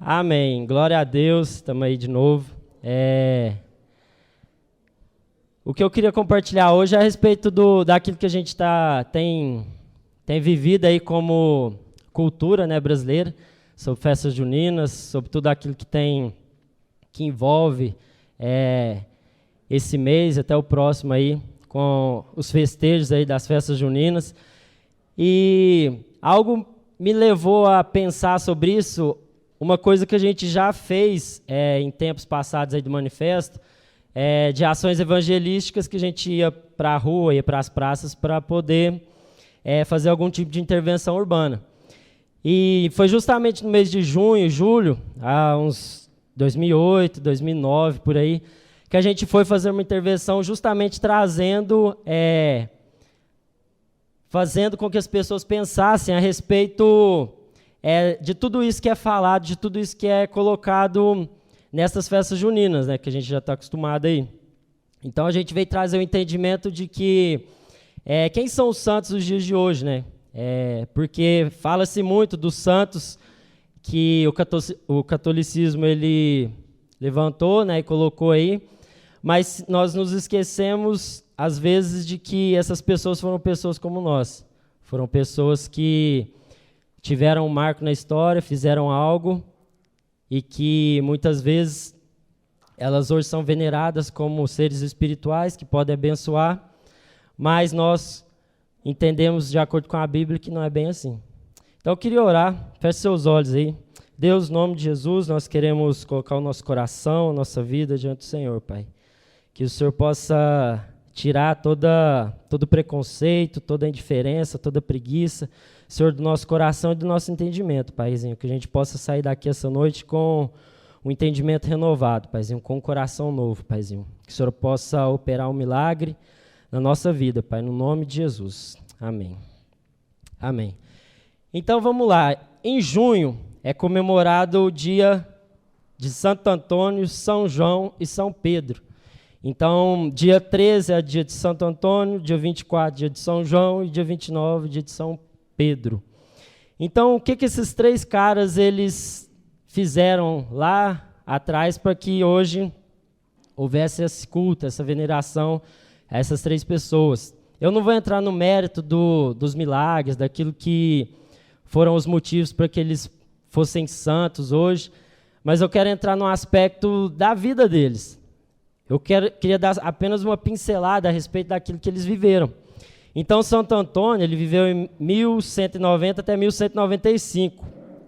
Amém. Glória a Deus. Estamos aí de novo. O que eu queria compartilhar hoje é a respeito daquilo que a gente tem vivido aí como cultura, né, brasileira, sobre festas juninas, sobre tudo aquilo que envolve esse mês até o próximo aí, com os festejos aí das festas juninas. E algo me levou a pensar sobre isso, uma coisa que a gente já fez em tempos passados aí do manifesto, de ações evangelísticas que a gente ia para a rua, ia para as praças para poder fazer algum tipo de intervenção urbana. E foi justamente no mês de junho, julho, há uns 2008, 2009, por aí, que a gente foi fazer uma intervenção justamente fazendo com que as pessoas pensassem a respeito de tudo isso que é falado, de tudo isso que é colocado nessas festas juninas, né, que a gente já está acostumado aí. Então a gente veio trazer o entendimento de que quem são os santos dos dias de hoje, né? Porque fala-se muito dos santos que o catolicismo ele levantou, né, e colocou aí, mas nós nos esquecemos às vezes de que essas pessoas foram pessoas como nós, foram pessoas que tiveram um marco na história, fizeram algo e que muitas vezes elas hoje são veneradas como seres espirituais que podem abençoar, mas nós entendemos de acordo com a Bíblia que não é bem assim. Então eu queria orar, feche seus olhos aí. Deus, no nome de Jesus, nós queremos colocar o nosso coração, a nossa vida diante do Senhor, Pai. Que o Senhor possa tirar todo preconceito, toda indiferença, toda preguiça, Senhor, do nosso coração e do nosso entendimento, Paizinho. Que a gente possa sair daqui essa noite com um entendimento renovado, Paizinho, com um coração novo, Paizinho. Que o Senhor possa operar um milagre na nossa vida, Pai, no nome de Jesus. Amém. Amém. Então vamos lá. Em junho é comemorado o dia de Santo Antônio, São João e São Pedro. Então, dia 13 é dia de Santo Antônio, dia 24 dia de São João e dia 29 dia de São Pedro. Então, o que esses três caras eles fizeram lá atrás para que hoje houvesse esse culto, essa veneração a essas três pessoas? Eu não vou entrar no mérito dos milagres, daquilo que foram os motivos para que eles fossem santos hoje, mas eu quero entrar no aspecto da vida deles. Eu queria dar apenas uma pincelada a respeito daquilo que eles viveram. Então, Santo Antônio, ele viveu em 1190 até 1195.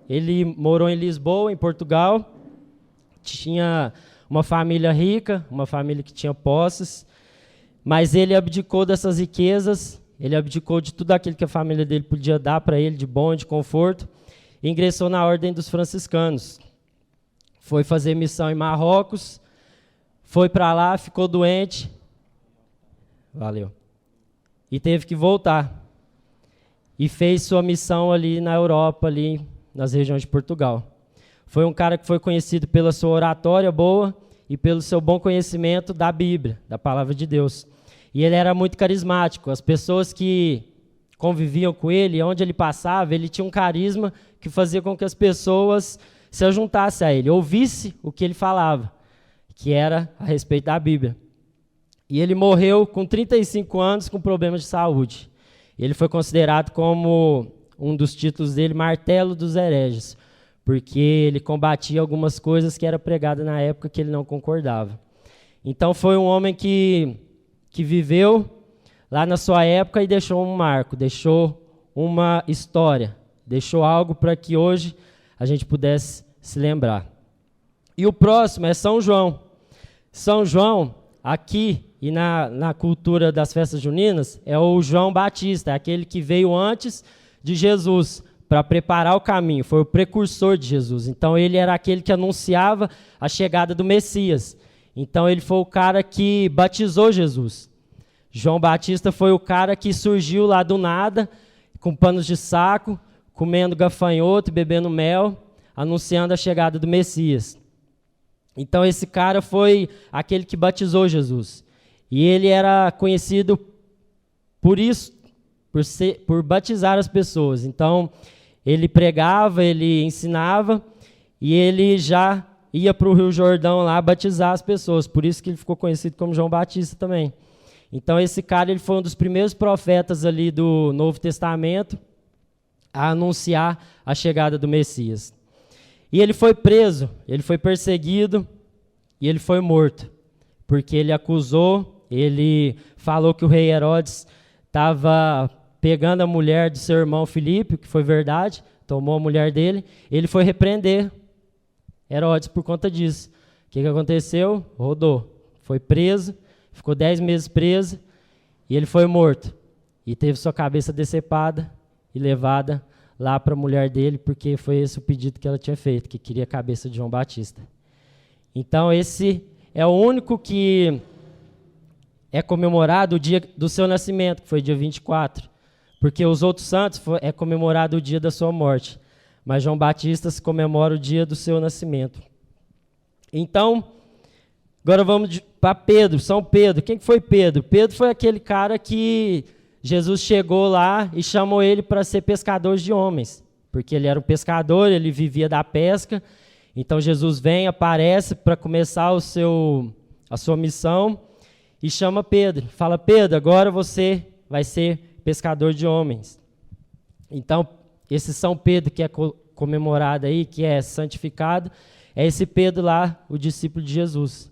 Ele morou em Lisboa, em Portugal. Tinha uma família rica, uma família que tinha posses, mas ele abdicou dessas riquezas, ele abdicou de tudo aquilo que a família dele podia dar para ele, de bom, de conforto, e ingressou na Ordem dos Franciscanos. Foi fazer missão em Marrocos, foi para lá, ficou doente, valeu, e teve que voltar. E fez sua missão ali na Europa, ali nas regiões de Portugal. Foi um cara que foi conhecido pela sua oratória boa e pelo seu bom conhecimento da Bíblia, da Palavra de Deus. E ele era muito carismático. As pessoas que conviviam com ele, onde ele passava, ele tinha um carisma que fazia com que as pessoas se ajuntassem a ele, ouvissem o que ele falava, que era a respeito da Bíblia. E ele morreu com 35 anos com problemas de saúde. Ele foi considerado como um dos títulos dele, Martelo dos Hereges, porque ele combatia algumas coisas que eram pregadas na época que ele não concordava. Então foi um homem que viveu lá na sua época e deixou um marco, deixou uma história, deixou algo para que hoje a gente pudesse se lembrar. E o próximo é São João. São João, aqui e na cultura das festas juninas, é o João Batista, é aquele que veio antes de Jesus para preparar o caminho, foi o precursor de Jesus. Então ele era aquele que anunciava a chegada do Messias. Então ele foi o cara que batizou Jesus. João Batista foi o cara que surgiu lá do nada, com panos de saco, comendo gafanhoto, bebendo mel, anunciando a chegada do Messias. Então esse cara foi aquele que batizou Jesus. E ele era conhecido por isso, por batizar as pessoas. Então ele pregava, ele ensinava, e ele já ia para o Rio Jordão lá batizar as pessoas, por isso que ele ficou conhecido como João Batista também. Então esse cara ele foi um dos primeiros profetas ali do Novo Testamento a anunciar a chegada do Messias. E ele foi preso, ele foi perseguido e ele foi morto, porque ele acusou, ele falou que o rei Herodes estava pegando a mulher do seu irmão Filipe, que foi verdade, tomou a mulher dele, ele foi repreender Herodes por conta disso. O que aconteceu? Rodou, foi preso, ficou 10 meses preso e ele foi morto. E teve sua cabeça decepada e levada lá para a mulher dele, porque foi esse o pedido que ela tinha feito, que queria a cabeça de João Batista. Então esse é o único que é comemorado o dia do seu nascimento, que foi dia 24, porque os outros santos é comemorado o dia da sua morte, mas João Batista se comemora o dia do seu nascimento. Então, agora vamos para Pedro, São Pedro. Quem foi Pedro? Pedro foi aquele cara que Jesus chegou lá e chamou ele para ser pescador de homens, porque ele era um pescador, ele vivia da pesca. Então Jesus vem, aparece para começar a sua missão e chama Pedro. Fala, Pedro, agora você vai ser pescador de homens. Então, esse São Pedro que é comemorado aí, que é santificado, é esse Pedro lá, o discípulo de Jesus.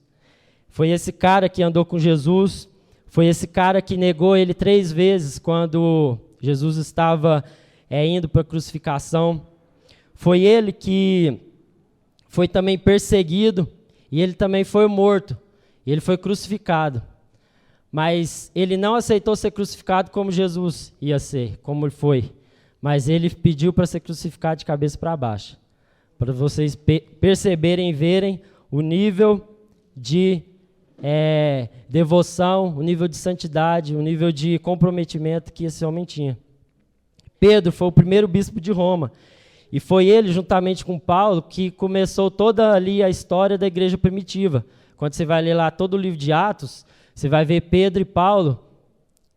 Foi esse cara que andou com Jesus, foi esse cara que negou ele 3 vezes quando Jesus estava indo para a crucificação. Foi ele que foi também perseguido e ele também foi morto. E ele foi crucificado. Mas ele não aceitou ser crucificado como Jesus ia ser, como ele foi. Mas ele pediu para ser crucificado de cabeça para baixo. Para vocês perceberem e verem o nível de devoção, o nível de santidade, o nível de comprometimento que esse homem tinha. Pedro foi o primeiro bispo de Roma. E foi ele, juntamente com Paulo, que começou toda ali a história da igreja primitiva. Quando você vai ler lá todo o livro de Atos, você vai ver Pedro e Paulo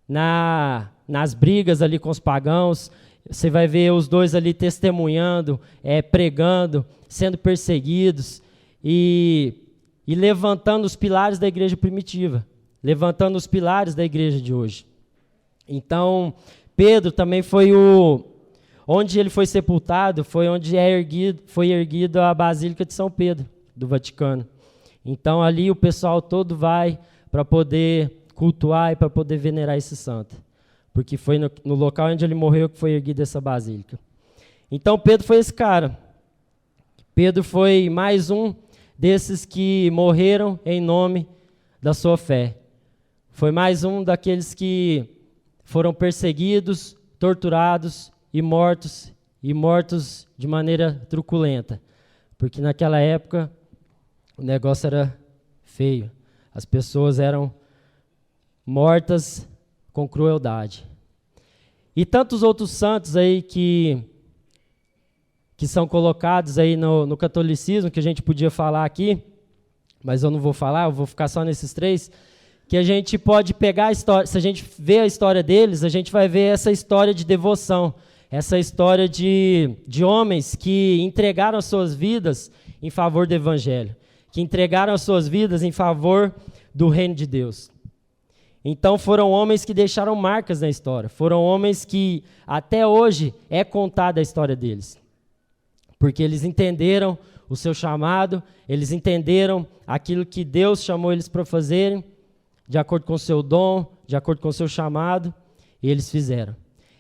nas brigas ali com os pagãos. Você vai ver os dois ali testemunhando, pregando, sendo perseguidos e levantando os pilares da igreja primitiva, levantando os pilares da igreja de hoje. Então, Pedro também foi onde ele foi sepultado, foi onde foi erguida a Basílica de São Pedro, do Vaticano. Então, ali o pessoal todo vai para poder cultuar e para poder venerar esse santo, porque foi no local onde ele morreu que foi erguida essa basílica. Então, Pedro foi esse cara. Pedro foi mais um desses que morreram em nome da sua fé. Foi mais um daqueles que foram perseguidos, torturados e mortos de maneira truculenta, porque naquela época o negócio era feio. As pessoas eram mortas com crueldade. E tantos outros santos aí que são colocados aí no catolicismo, que a gente podia falar aqui, mas eu não vou falar, eu vou ficar só nesses 3, que a gente pode pegar a história, se a gente vê a história deles, a gente vai ver essa história de devoção, essa história de homens que entregaram as suas vidas em favor do Evangelho, que entregaram as suas vidas em favor do reino de Deus. Então foram homens que deixaram marcas na história, foram homens que até hoje é contada a história deles, porque eles entenderam o seu chamado, eles entenderam aquilo que Deus chamou eles para fazerem, de acordo com o seu dom, de acordo com o seu chamado, e eles fizeram.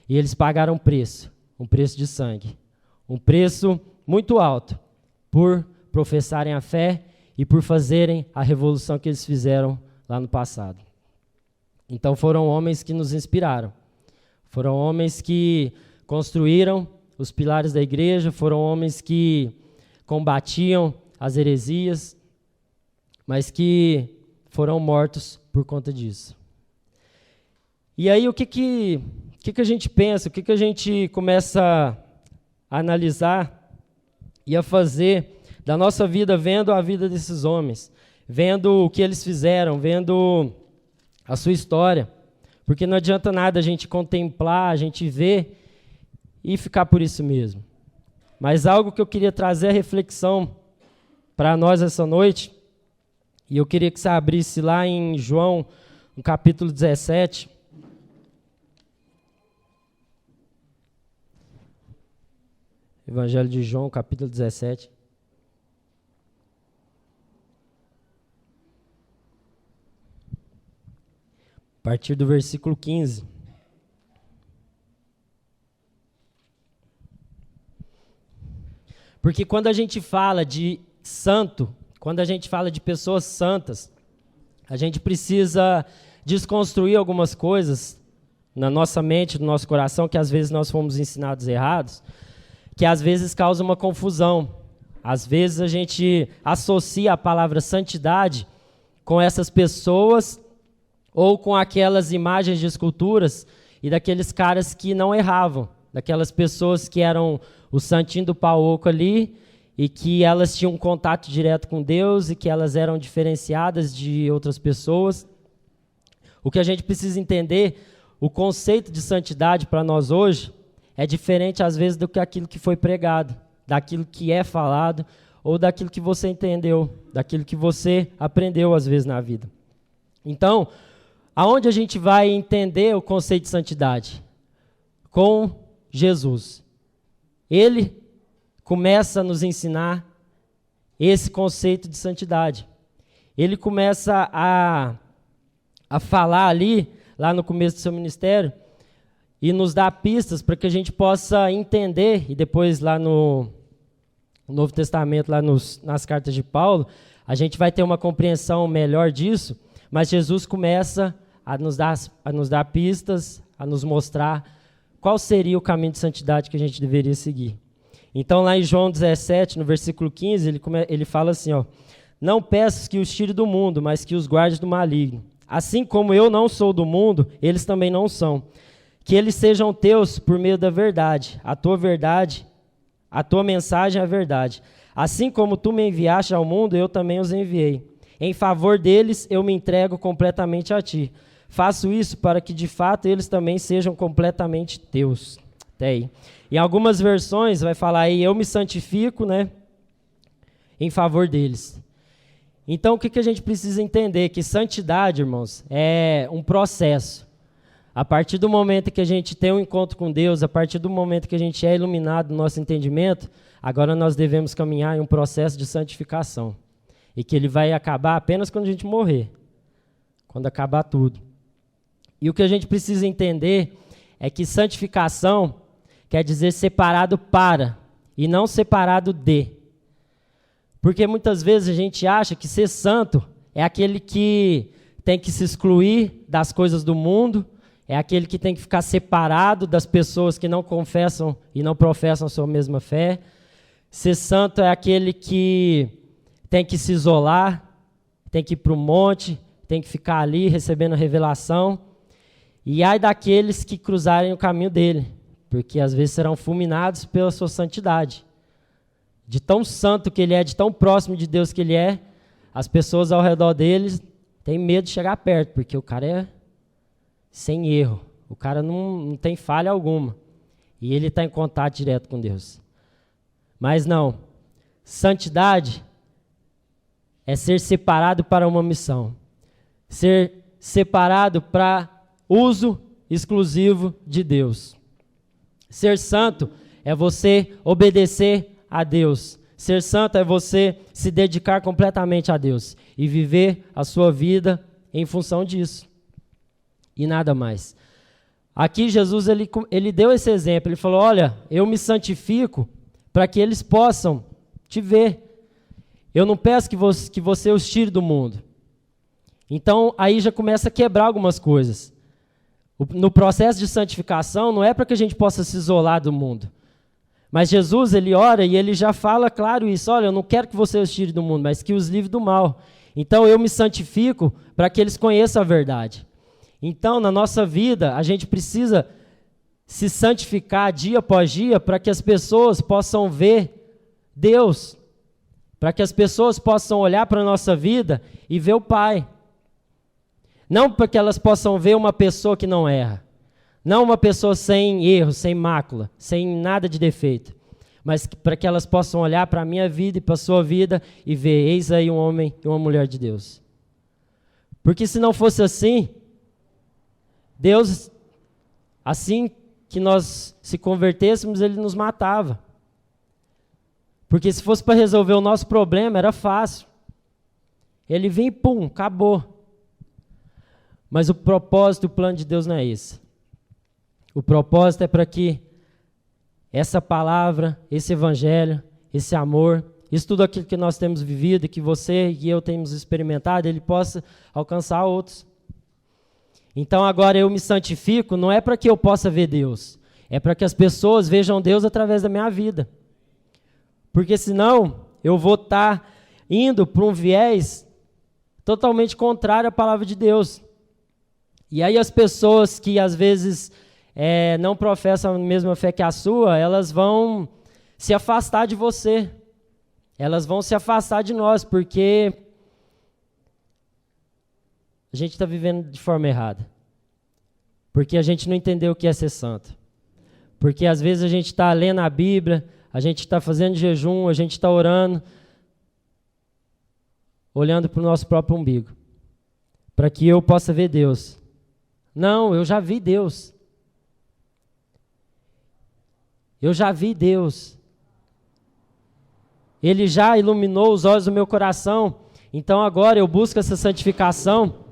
E eles pagaram um preço de sangue, um preço muito alto, por professarem a fé e por fazerem a revolução que eles fizeram lá no passado. Então foram homens que nos inspiraram, foram homens que construíram os pilares da igreja, foram homens que combatiam as heresias, mas que foram mortos por conta disso. E aí o que a gente pensa, o que a gente começa a analisar e a fazer da nossa vida, vendo a vida desses homens, vendo o que eles fizeram, vendo a sua história, porque não adianta nada a gente contemplar, a gente ver e ficar por isso mesmo. Mas algo que eu queria trazer a reflexão para nós essa noite, e eu queria que você abrisse lá em João, no capítulo 17. Evangelho de João, capítulo 17. A partir do versículo 15. Porque quando a gente fala de santo, quando a gente fala de pessoas santas, a gente precisa desconstruir algumas coisas na nossa mente, no nosso coração, que às vezes nós fomos ensinados errados, que às vezes causa uma confusão. Às vezes a gente associa a palavra santidade com essas pessoas ou com aquelas imagens de esculturas e daqueles caras que não erravam, daquelas pessoas que eram o santinho do pau oco ali e que elas tinham um contato direto com Deus e que elas eram diferenciadas de outras pessoas. O que a gente precisa entender, o conceito de santidade para nós hoje é diferente às vezes do que aquilo que foi pregado, daquilo que é falado ou daquilo que você entendeu, daquilo que você aprendeu às vezes na vida. Então, aonde a gente vai entender o conceito de santidade? Com Jesus. Ele começa a nos ensinar esse conceito de santidade. Ele começa a falar ali, lá no começo do seu ministério, e nos dá pistas para que a gente possa entender, e depois lá no Novo Testamento, lá nas cartas de Paulo, a gente vai ter uma compreensão melhor disso, mas Jesus começa a nos dar pistas, a nos mostrar qual seria o caminho de santidade que a gente deveria seguir. Então, lá em João 17, no versículo 15, ele fala assim, ó, não peço que os tire do mundo, mas que os guarde do maligno. Assim como eu não sou do mundo, eles também não são. Que eles sejam teus por meio da verdade. A tua mensagem é a verdade. Assim como tu me enviaste ao mundo, eu também os enviei. Em favor deles, eu me entrego completamente a ti. Faço isso para que, de fato, eles também sejam completamente teus. Até aí. Em algumas versões vai falar aí, eu me santifico, né, em favor deles. Então, o que a gente precisa entender? Que santidade, irmãos, é um processo. A partir do momento que a gente tem um encontro com Deus, a partir do momento que a gente é iluminado no nosso entendimento, agora nós devemos caminhar em um processo de santificação. E que ele vai acabar apenas quando a gente morrer. Quando acabar tudo. E o que a gente precisa entender é que santificação quer dizer separado para e não separado de. Porque muitas vezes a gente acha que ser santo é aquele que tem que se excluir das coisas do mundo, é aquele que tem que ficar separado das pessoas que não confessam e não professam a sua mesma fé. Ser santo é aquele que tem que se isolar, tem que ir para o monte, tem que ficar ali recebendo a revelação. E ai daqueles que cruzarem o caminho dele, porque às vezes serão fulminados pela sua santidade. De tão santo que ele é, de tão próximo de Deus que ele é, as pessoas ao redor dele têm medo de chegar perto, porque o cara é sem erro, o cara não tem falha alguma, e ele está em contato direto com Deus. Mas não, santidade é ser separado para uma missão, ser separado para uso exclusivo de Deus. Ser santo é você obedecer a Deus. Ser santo é você se dedicar completamente a Deus e viver a sua vida em função disso. E nada mais. Aqui Jesus ele deu esse exemplo. Ele falou, olha, eu me santifico para que eles possam te ver. Eu não peço que você os tire do mundo. Então, aí já começa a quebrar algumas coisas. No processo de santificação, não é para que a gente possa se isolar do mundo. Mas Jesus, ele ora e ele já fala claro isso. Olha, eu não quero que você os tire do mundo, mas que os livre do mal. Então, eu me santifico para que eles conheçam a verdade. Então, na nossa vida, a gente precisa se santificar dia após dia para que as pessoas possam ver Deus. Para que as pessoas possam olhar para a nossa vida e ver o Pai. Não para que elas possam ver uma pessoa que não erra. Não uma pessoa sem erro, sem mácula, sem nada de defeito. mas para que elas possam olhar para a minha vida e para a sua vida e ver, eis aí um homem e uma mulher de Deus. Porque se não fosse assim, Deus, assim que nós se convertêssemos, Ele nos matava. Porque se fosse para resolver o nosso problema, era fácil. Ele vinha e pum, acabou. Mas o propósito e o plano de Deus não é esse. O propósito é para que essa palavra, esse evangelho, esse amor, isso tudo aquilo que nós temos vivido e que você e eu temos experimentado, ele possa alcançar outros. Então agora eu me santifico, não é para que eu possa ver Deus, é para que as pessoas vejam Deus através da minha vida. Porque senão eu vou estar indo para um viés totalmente contrário à palavra de Deus. E aí as pessoas que às vezes não professam a mesma fé que a sua, elas vão se afastar de você. Elas vão se afastar de nós, porque a gente está vivendo de forma errada. Porque a gente não entendeu o que é ser santo. Porque às vezes a gente está lendo a Bíblia, a gente está fazendo jejum, a gente está orando, olhando para o nosso próprio umbigo, para que eu possa ver Deus. Não, eu já vi Deus. Eu já vi Deus. Ele já iluminou os olhos do meu coração. Então agora eu busco essa santificação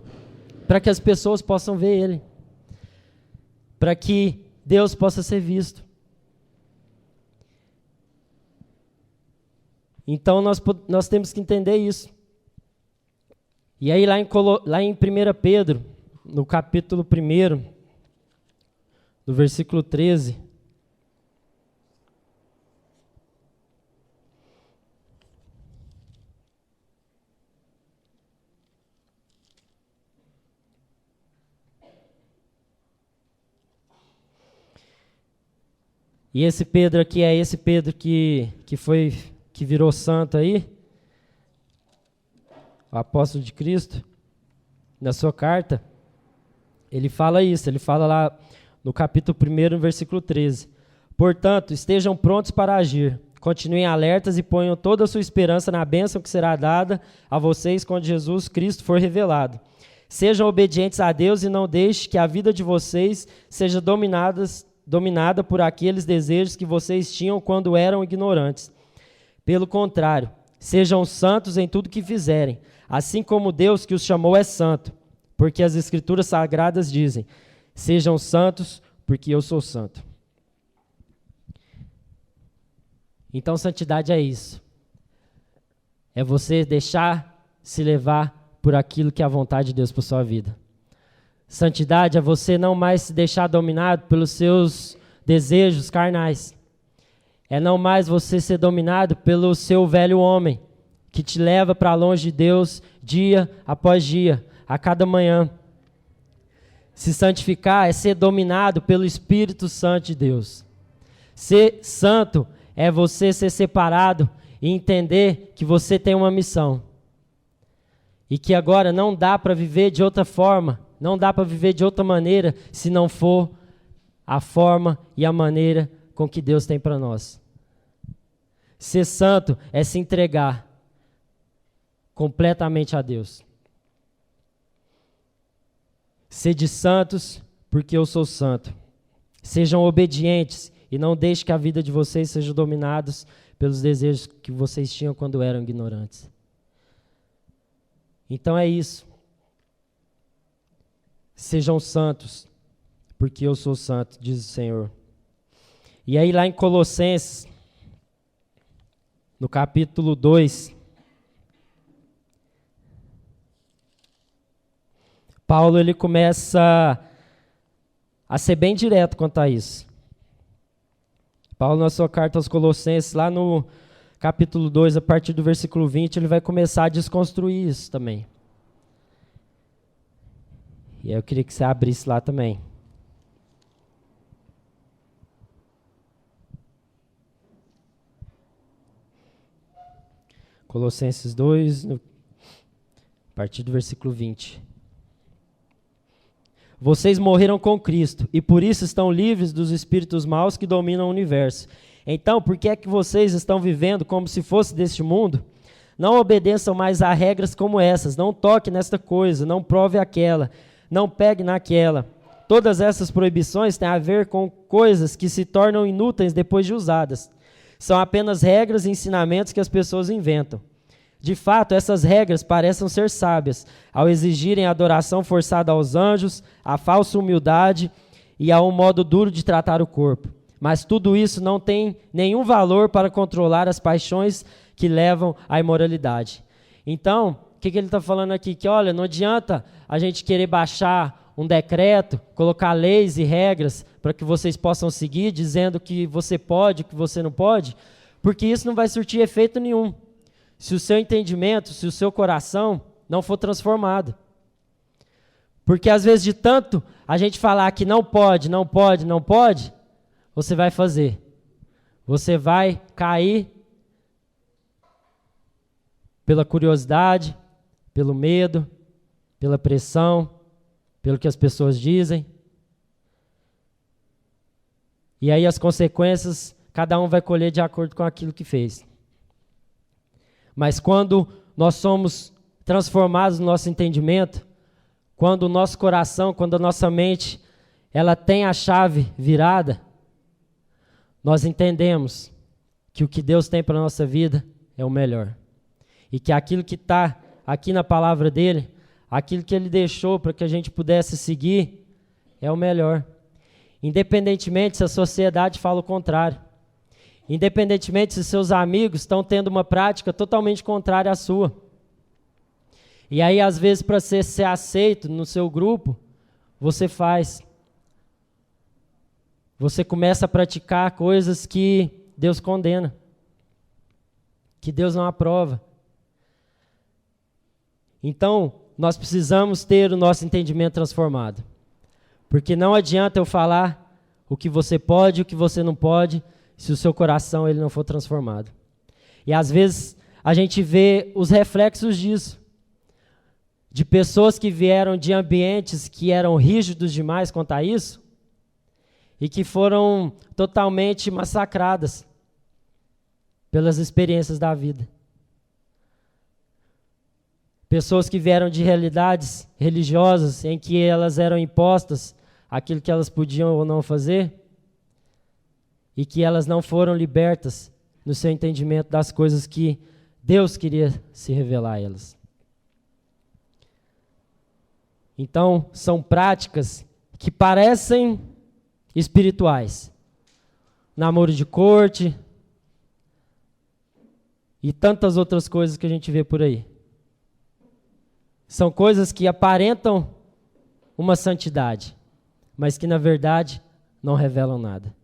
para que as pessoas possam ver Ele. Para que Deus possa ser visto. Então nós temos que entender isso. E aí lá em 1 Pedro, no capítulo 1, no versículo 13, e esse Pedro aqui é esse Pedro que virou santo aí, o apóstolo de Cristo, na sua carta, ele fala isso, ele fala lá no capítulo 1, no versículo 13. Portanto, estejam prontos para agir, continuem alertas e ponham toda a sua esperança na bênção que será dada a vocês quando Jesus Cristo for revelado. Sejam obedientes a Deus e não deixem que a vida de vocês seja dominada por aqueles desejos que vocês tinham quando eram ignorantes. Pelo contrário, sejam santos em tudo que fizerem, assim como Deus que os chamou é santo, porque as Escrituras Sagradas dizem, sejam santos, porque eu sou santo. Então, santidade é isso. É você deixar se levar por aquilo que é a vontade de Deus para a sua vida. Santidade é você não mais se deixar dominado pelos seus desejos carnais. É não mais você ser dominado pelo seu velho homem, que te leva para longe de Deus dia após dia, a cada manhã. Se santificar é ser dominado pelo Espírito Santo de Deus. Ser santo é você ser separado e entender que você tem uma missão. E que agora não dá para viver de outra forma, não dá para viver de outra maneira, se não for a forma e a maneira com que Deus tem para nós. Ser santo é se entregar completamente a Deus. Sede santos, porque eu sou santo. Sejam obedientes e não deixem que a vida de vocês seja dominada pelos desejos que vocês tinham quando eram ignorantes. Então é isso. Sejam santos, porque eu sou santo, diz o Senhor. E aí lá em Colossenses, no capítulo 2, Paulo ele começa a ser bem direto quanto a isso. Paulo, na sua carta aos Colossenses, lá no capítulo 2, a partir do versículo 20, ele vai começar a desconstruir isso também. E aí eu queria que você abrisse lá também. Colossenses 2, a partir do versículo 20. Vocês morreram com Cristo e por isso estão livres dos espíritos maus que dominam o universo. Então, por que é que vocês estão vivendo como se fosse deste mundo? Não obedeçam mais a regras como essas. Não toque nesta coisa, não prove aquela, não pegue naquela. Todas essas proibições têm a ver com coisas que se tornam inúteis depois de usadas. São apenas regras e ensinamentos que as pessoas inventam. De fato, essas regras parecem ser sábias, ao exigirem a adoração forçada aos anjos, a falsa humildade e a um modo duro de tratar o corpo. Mas tudo isso não tem nenhum valor para controlar as paixões que levam à imoralidade. Então, o que ele está falando aqui? Que, olha, não adianta a gente querer baixar um decreto, colocar leis e regras para que vocês possam seguir, dizendo que você pode, que você não pode, porque isso não vai surtir efeito nenhum. Se o seu entendimento, se o seu coração não for transformado. Porque às vezes de tanto a gente falar que não pode, não pode, não pode, você vai fazer. Você vai cair pela curiosidade, pelo medo, pela pressão, pelo que as pessoas dizem. E aí as consequências, cada um vai colher de acordo com aquilo que fez. Mas quando nós somos transformados no nosso entendimento, quando o nosso coração, quando a nossa mente, ela tem a chave virada, nós entendemos que o que Deus tem para a nossa vida é o melhor. E que aquilo que está aqui na palavra dele, aquilo que ele deixou para que a gente pudesse seguir, é o melhor. Independentemente se a sociedade fala o contrário. Independentemente se seus amigos estão tendo uma prática totalmente contrária à sua. E aí, às vezes, para ser aceito no seu grupo, você faz. Você começa a praticar coisas que Deus condena, que Deus não aprova. Então, nós precisamos ter o nosso entendimento transformado. Porque não adianta eu falar o que você pode e o que você não pode, se o seu coração ele não for transformado. E às vezes a gente vê os reflexos disso. De pessoas que vieram de ambientes que eram rígidos demais quanto a isso e que foram totalmente massacradas pelas experiências da vida. Pessoas que vieram de realidades religiosas em que elas eram impostas aquilo que elas podiam ou não fazer e que elas não foram libertas no seu entendimento das coisas que Deus queria se revelar a elas. Então, são práticas que parecem espirituais. Namoro de corte e tantas outras coisas que a gente vê por aí. São coisas que aparentam uma santidade, mas que na verdade não revelam nada.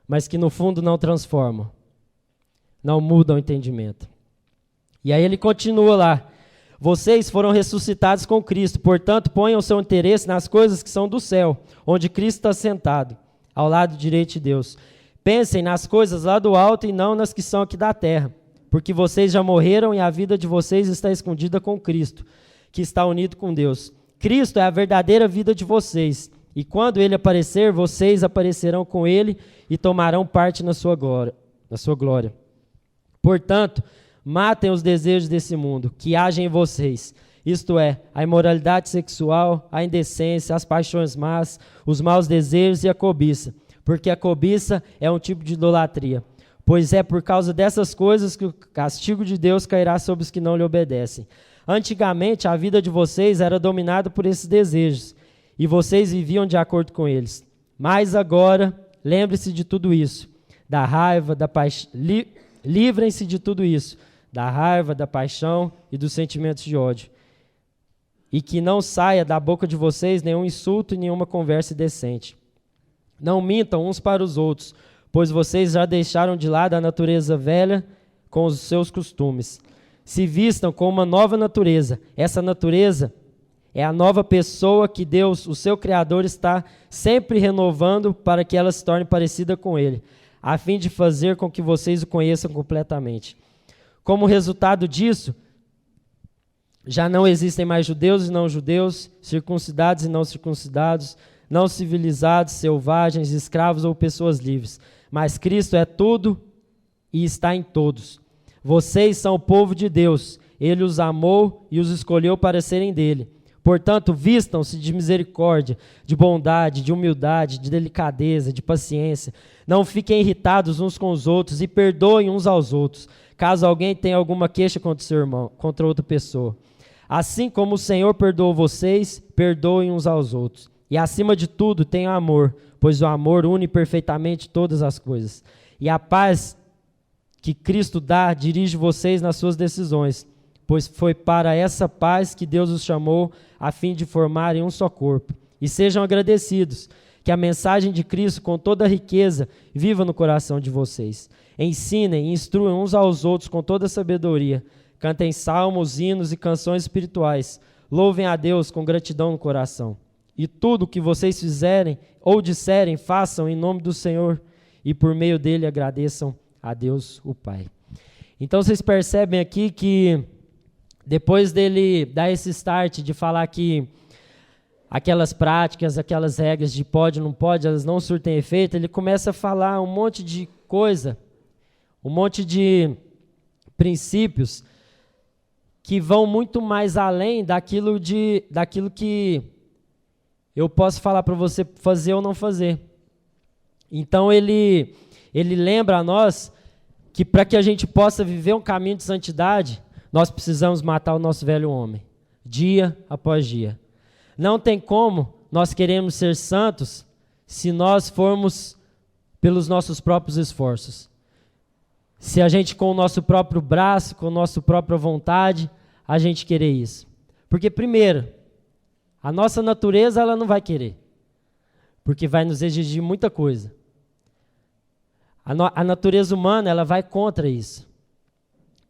Mas que no fundo não transformam, não mudam o entendimento. E aí ele continua lá. Vocês foram ressuscitados com Cristo, portanto ponham o seu interesse nas coisas que são do céu, onde Cristo está sentado, ao lado direito de Deus. Pensem nas coisas lá do alto e não nas que são aqui da terra, porque vocês já morreram e a vida de vocês está escondida com Cristo, que está unido com Deus. Cristo é a verdadeira vida de vocês, e quando Ele aparecer, vocês aparecerão com Ele e tomarão parte na sua glória. Portanto, matem os desejos desse mundo, que agem em vocês, isto é, a imoralidade sexual, a indecência, as paixões más, os maus desejos e a cobiça, porque a cobiça é um tipo de idolatria. Pois é por causa dessas coisas que o castigo de Deus cairá sobre os que não lhe obedecem. Antigamente, a vida de vocês era dominada por esses desejos, e vocês viviam de acordo com eles. Mas agora, lembre-se de tudo isso, da raiva, da paixão, livrem-se de tudo isso, da raiva, da paixão e dos sentimentos de ódio. E que não saia da boca de vocês nenhum insulto e nenhuma conversa indecente. Não mintam uns para os outros, pois vocês já deixaram de lado a natureza velha com os seus costumes. Se vistam com uma nova natureza. Essa natureza é a nova pessoa que Deus, o seu Criador, está sempre renovando para que ela se torne parecida com Ele, a fim de fazer com que vocês o conheçam completamente. Como resultado disso, já não existem mais judeus e não judeus, circuncidados e não circuncidados, não civilizados, selvagens, escravos ou pessoas livres. mas Cristo é tudo e está em todos. Vocês são o povo de Deus, Ele os amou e os escolheu para serem dele. Portanto, vistam-se de misericórdia, de bondade, de humildade, de delicadeza, de paciência. Não fiquem irritados uns com os outros e perdoem uns aos outros, caso alguém tenha alguma queixa contra seu irmão, contra outra pessoa. Assim como o Senhor perdoou vocês, perdoem uns aos outros. E acima de tudo, tenham amor, pois o amor une perfeitamente todas as coisas. E a paz que Cristo dá dirige vocês nas suas decisões, pois foi para essa paz que Deus os chamou, a fim de formarem um só corpo. E sejam agradecidos, que a mensagem de Cristo, com toda a riqueza, viva no coração de vocês. Ensinem e instruam uns aos outros com toda a sabedoria. Cantem salmos, hinos e canções espirituais. Louvem a Deus com gratidão no coração. E tudo o que vocês fizerem ou disserem, façam em nome do Senhor, e por meio dele agradeçam a Deus, o Pai. Então vocês percebem aqui que depois dele dar esse start de falar que aquelas práticas, aquelas regras de pode, não pode, elas não surtem efeito, ele começa a falar um monte de coisa, um monte de princípios que vão muito mais além daquilo que eu posso falar para você fazer ou não fazer. Então ele lembra a nós que para que a gente possa viver um caminho de santidade, nós precisamos matar o nosso velho homem, dia após dia. Não tem como nós queremos ser santos se nós formos pelos nossos próprios esforços. Se a gente com o nosso próprio braço, com a nossa própria vontade, a gente querer isso. Porque primeiro, a nossa natureza ela não vai querer, porque vai nos exigir muita coisa. A natureza humana ela vai contra isso.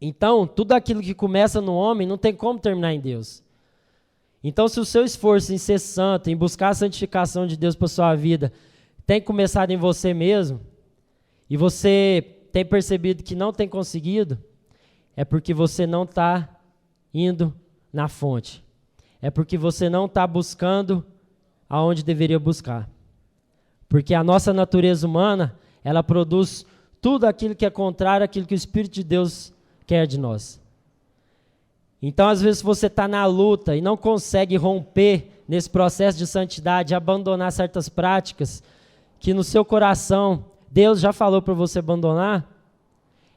Então, tudo aquilo que começa no homem não tem como terminar em Deus. Então, se o seu esforço em ser santo, em buscar a santificação de Deus para a sua vida, tem começado em você mesmo, e você tem percebido que não tem conseguido, é porque você não está indo na fonte. É porque você não está buscando aonde deveria buscar. Porque a nossa natureza humana, ela produz tudo aquilo que é contrário àquilo que o Espírito de Deus quer de nós. Então, às vezes, você está na luta e não consegue romper nesse processo de santidade, abandonar certas práticas que no seu coração Deus já falou para você abandonar,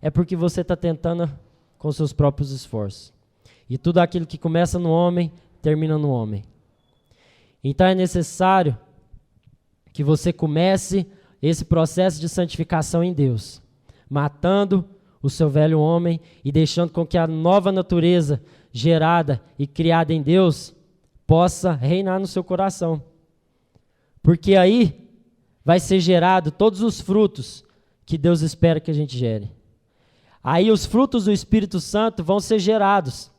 é porque você está tentando com seus próprios esforços. E tudo aquilo que começa no homem, termina no homem. Então é necessário que você comece esse processo de santificação em Deus, matando o seu velho homem e deixando com que a nova natureza gerada e criada em Deus possa reinar no seu coração. Porque aí vai ser gerado todos os frutos que Deus espera que a gente gere. Aí os frutos do Espírito Santo vão ser gerados.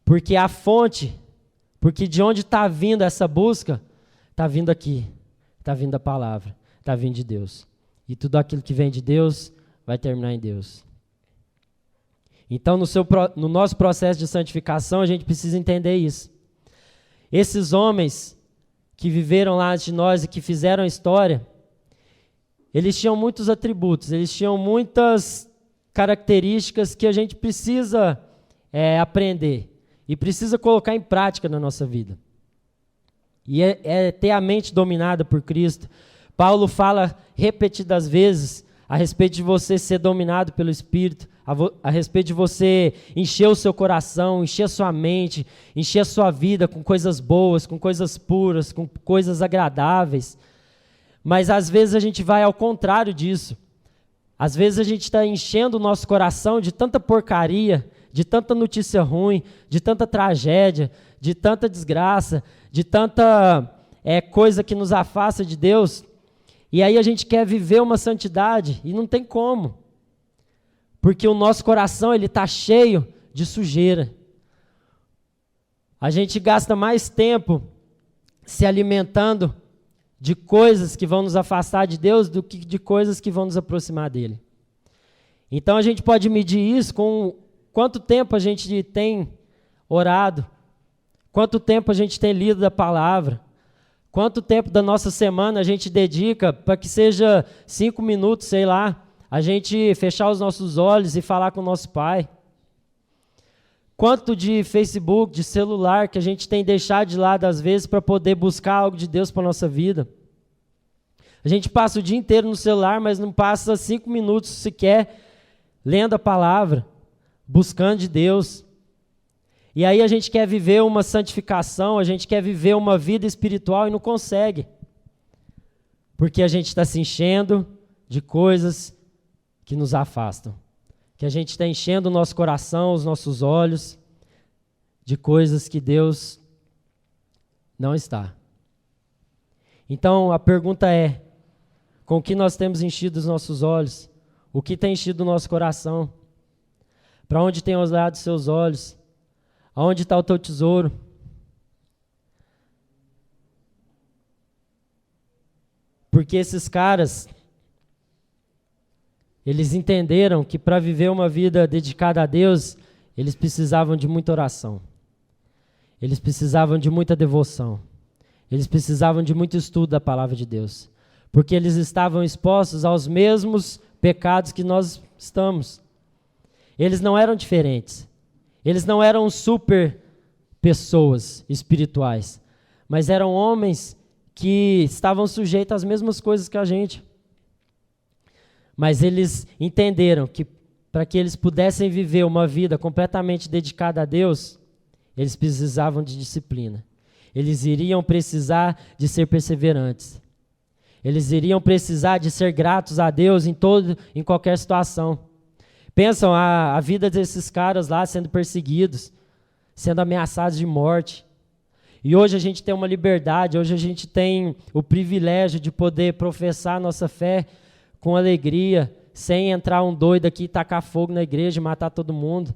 Porque a fonte, porque de onde está vindo essa busca, está vindo aqui, está vindo a palavra, está vindo de Deus. E tudo aquilo que vem de Deus vai terminar em Deus. Então, no nosso processo de santificação, a gente precisa entender isso. Esses homens que viveram lá antes de nós e que fizeram a história, eles tinham muitos atributos, eles tinham muitas características que a gente precisa aprender e precisa colocar em prática na nossa vida. E é ter a mente dominada por Cristo. Paulo fala repetidas vezes a respeito de você ser dominado pelo Espírito, a respeito de você encher o seu coração, encher a sua mente, encher a sua vida com coisas boas, com coisas puras, com coisas agradáveis. Mas às vezes a gente vai ao contrário disso. Às vezes a gente está enchendo o nosso coração de tanta porcaria, de tanta notícia ruim, de tanta tragédia, de tanta desgraça, de tanta coisa que nos afasta de Deus. E aí a gente quer viver uma santidade e não tem como. Porque o nosso coração ele está cheio de sujeira. A gente gasta mais tempo se alimentando de coisas que vão nos afastar de Deus do que de coisas que vão nos aproximar dele. Então a gente pode medir isso com quanto tempo a gente tem orado, quanto tempo a gente tem lido da palavra, Quanto tempo da nossa semana a gente dedica para que seja 5 minutos, sei lá, a gente fechar os nossos olhos e falar com o nosso Pai? Quanto de Facebook, de celular que a gente tem deixado de lado às vezes para poder buscar algo de Deus para a nossa vida? A gente passa o dia inteiro no celular, mas não passa 5 minutos sequer lendo a palavra, buscando de Deus. E aí a gente quer viver uma santificação, a gente quer viver uma vida espiritual e não consegue. Porque a gente está se enchendo de coisas que nos afastam. Que a gente está enchendo o nosso coração, os nossos olhos, de coisas que Deus não está. Então a pergunta é, com o que nós temos enchido os nossos olhos? O que tem enchido o nosso coração? Para onde tem olhado os seus olhos? Aonde está o teu tesouro? Porque esses caras, eles entenderam que para viver uma vida dedicada a Deus, eles precisavam de muita oração. Eles precisavam de muita devoção. Eles precisavam de muito estudo da palavra de Deus. Porque eles estavam expostos aos mesmos pecados que nós estamos. Eles não eram diferentes. Eles não eram super pessoas espirituais, mas eram homens que estavam sujeitos às mesmas coisas que a gente. Mas eles entenderam que para que eles pudessem viver uma vida completamente dedicada a Deus, eles precisavam de disciplina. Eles iriam precisar de ser perseverantes. Eles iriam precisar de ser gratos a Deus em qualquer situação. Pensam a vida desses caras lá sendo perseguidos, sendo ameaçados de morte. E hoje a gente tem uma liberdade, hoje a gente tem o privilégio de poder professar a nossa fé com alegria, sem entrar um doido aqui e tacar fogo na igreja e matar todo mundo.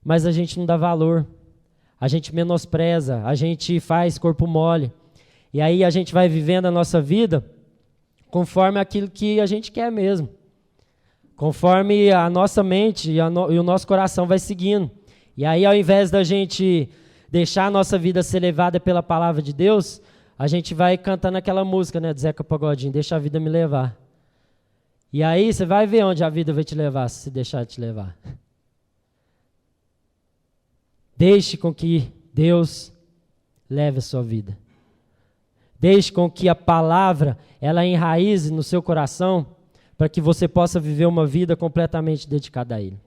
Mas a gente não dá valor, a gente menospreza, a gente faz corpo mole. E aí a gente vai vivendo a nossa vida conforme aquilo que a gente quer mesmo. Conforme a nossa mente e o nosso coração vai seguindo. E aí, ao invés da gente deixar a nossa vida ser levada pela palavra de Deus, a gente vai cantando aquela música, né, do Zeca Pagodinho, deixa a vida me levar. E aí você vai ver onde a vida vai te levar, se deixar te levar. Deixe com que Deus leve a sua vida. Deixe com que a palavra, ela enraize no seu coração, para que você possa viver uma vida completamente dedicada a Ele.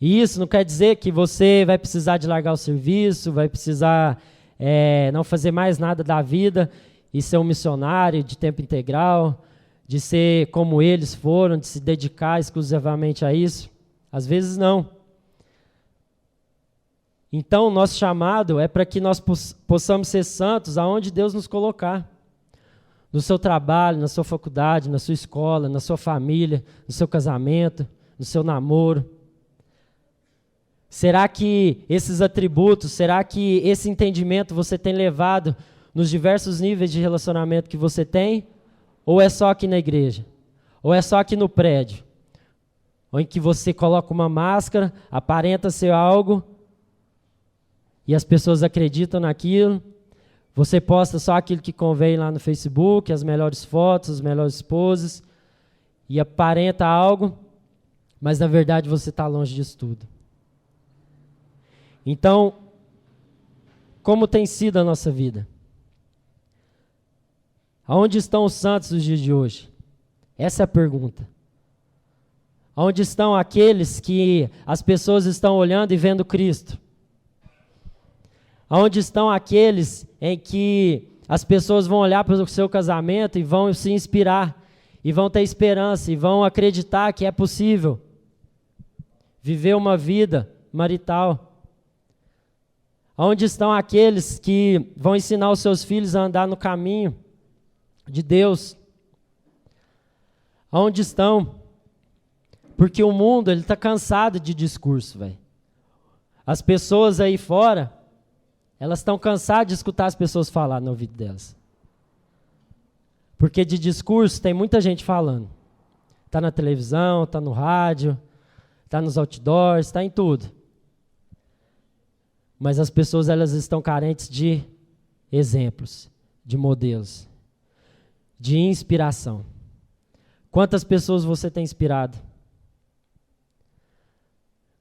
E isso não quer dizer que você vai precisar de largar o serviço, vai precisar não fazer mais nada da vida e ser um missionário de tempo integral, de ser como eles foram, de se dedicar exclusivamente a isso. Às vezes não. Então, o nosso chamado é para que nós possamos ser santos aonde Deus nos colocar. No seu trabalho, na sua faculdade, na sua escola, na sua família, no seu casamento, no seu namoro. Será que esses atributos, será que esse entendimento você tem levado nos diversos níveis de relacionamento que você tem? Ou é só aqui na igreja? Ou é só aqui no prédio? Ou em que você coloca uma máscara, aparenta ser algo, e as pessoas acreditam naquilo? Você posta só aquilo que convém lá no Facebook, as melhores fotos, as melhores poses, e aparenta algo, mas na verdade você está longe disso tudo. Então, como tem sido a nossa vida? Aonde estão os santos dos dias de hoje? Essa é a pergunta. Aonde estão aqueles que as pessoas estão olhando e vendo Cristo? Aonde estão aqueles em que as pessoas vão olhar para o seu casamento e vão se inspirar, e vão ter esperança, e vão acreditar que é possível viver uma vida marital? Aonde estão aqueles que vão ensinar os seus filhos a andar no caminho de Deus? Aonde estão? Porque o mundo está cansado de discurso, velho. As pessoas aí fora, elas estão cansadas de escutar as pessoas falar no ouvido delas. Porque de discurso tem muita gente falando. Está na televisão, está no rádio, está nos outdoors, está em tudo. Mas as pessoas, elas estão carentes de exemplos, de modelos, de inspiração. Quantas pessoas você tem inspirado?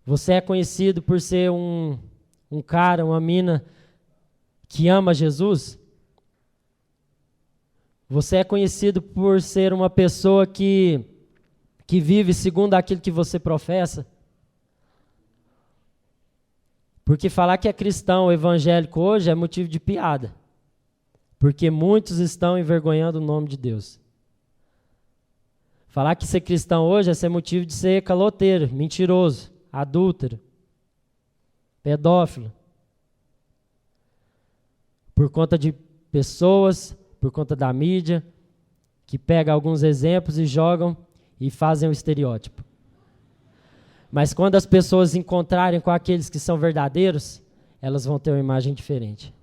Você é conhecido por ser um cara, uma mina que ama Jesus? Você é conhecido por ser uma pessoa que vive segundo aquilo que você professa? Porque falar que é cristão ou evangélico hoje é motivo de piada. Porque muitos estão envergonhando o nome de Deus. Falar que ser cristão hoje é ser motivo de ser caloteiro, mentiroso, adúltero, pedófilo. Por conta de pessoas, por conta da mídia, que pega alguns exemplos e jogam e fazem o estereótipo. Mas quando as pessoas encontrarem com aqueles que são verdadeiros, elas vão ter uma imagem diferente.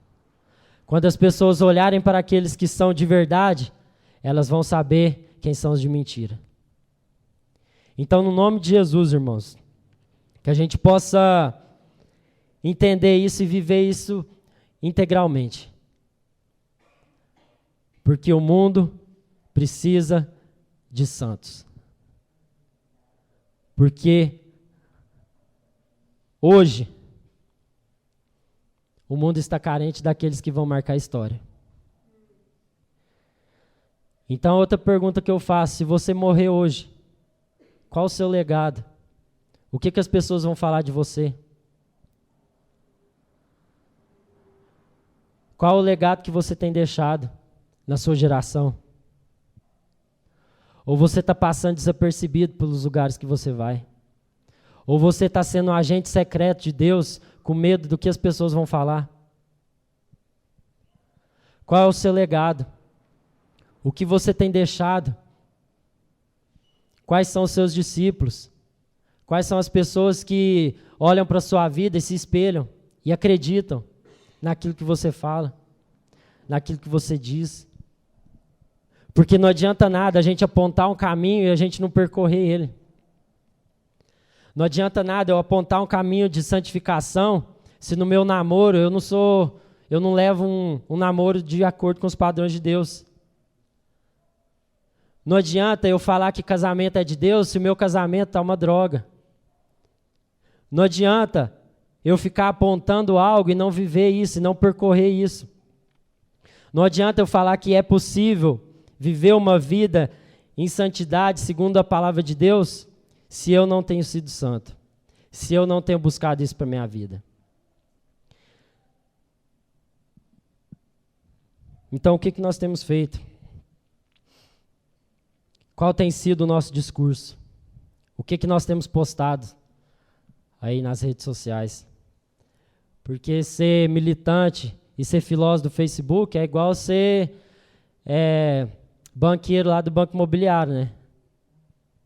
Quando as pessoas olharem para aqueles que são de verdade, elas vão saber quem são os de mentira. Então, no nome de Jesus, irmãos, que a gente possa entender isso e viver isso integralmente. Porque o mundo precisa de santos. Porque hoje o mundo está carente daqueles que vão marcar a história. Então, outra pergunta que eu faço: se você morrer hoje, qual o seu legado? O que as pessoas vão falar de você? Qual o legado que você tem deixado na sua geração? Ou você está passando desapercebido pelos lugares que você vai? Ou você está sendo um agente secreto de Deus com medo do que as pessoas vão falar? Qual é o seu legado? O que você tem deixado? Quais são os seus discípulos? Quais são as pessoas que olham para a sua vida e se espelham e acreditam naquilo que você fala, naquilo que você diz? Porque não adianta nada a gente apontar um caminho e a gente não percorrer ele. Não adianta nada eu apontar um caminho de santificação se no meu namoro eu não levo um namoro de acordo com os padrões de Deus. Não adianta eu falar que casamento é de Deus se o meu casamento está uma droga. Não adianta eu ficar apontando algo e não viver isso, e não percorrer isso. Não adianta eu falar que é possível viver uma vida em santidade segundo a palavra de Deus se eu não tenho sido santo, se eu não tenho buscado isso para a minha vida. Então, o que nós temos feito? Qual tem sido o nosso discurso? O que nós temos postado aí nas redes sociais? Porque ser militante e ser filósofo do Facebook é igual ser banqueiro lá do Banco Imobiliário, né?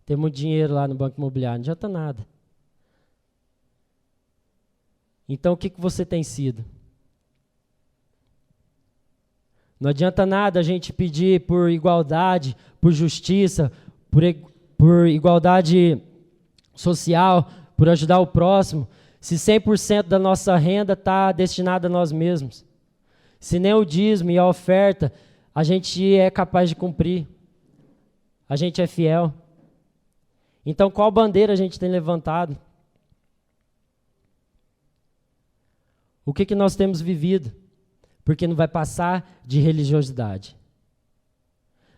Ter muito dinheiro lá no Banco Imobiliário, não adianta nada. Então, o que você tem sido? Não adianta nada a gente pedir por igualdade, por justiça, por igualdade social, por ajudar o próximo, se 100% da nossa renda está destinada a nós mesmos. Se nem o dízimo e a oferta a gente é capaz de cumprir. A gente é fiel. Então, qual bandeira a gente tem levantado? O que nós temos vivido? Porque não vai passar de religiosidade.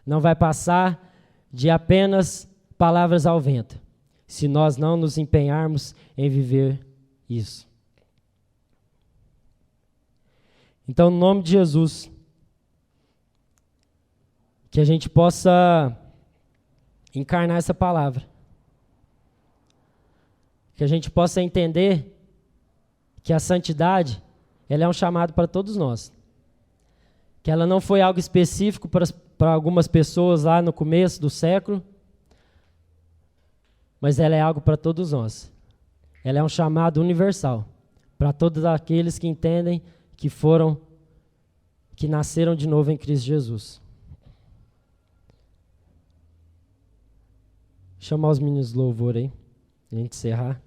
Não vai passar de apenas palavras ao vento, se nós não nos empenharmos em viver isso. Então, no nome de Jesus, que a gente possa encarnar essa palavra. Que a gente possa entender que a santidade, ela é um chamado para todos nós. Que ela não foi algo específico para algumas pessoas lá no começo do século, mas ela é algo para todos nós. Ela é um chamado universal para todos aqueles que entendem que nasceram de novo em Cristo Jesus. Chamar os meninos de louvor aí, a gente encerrar.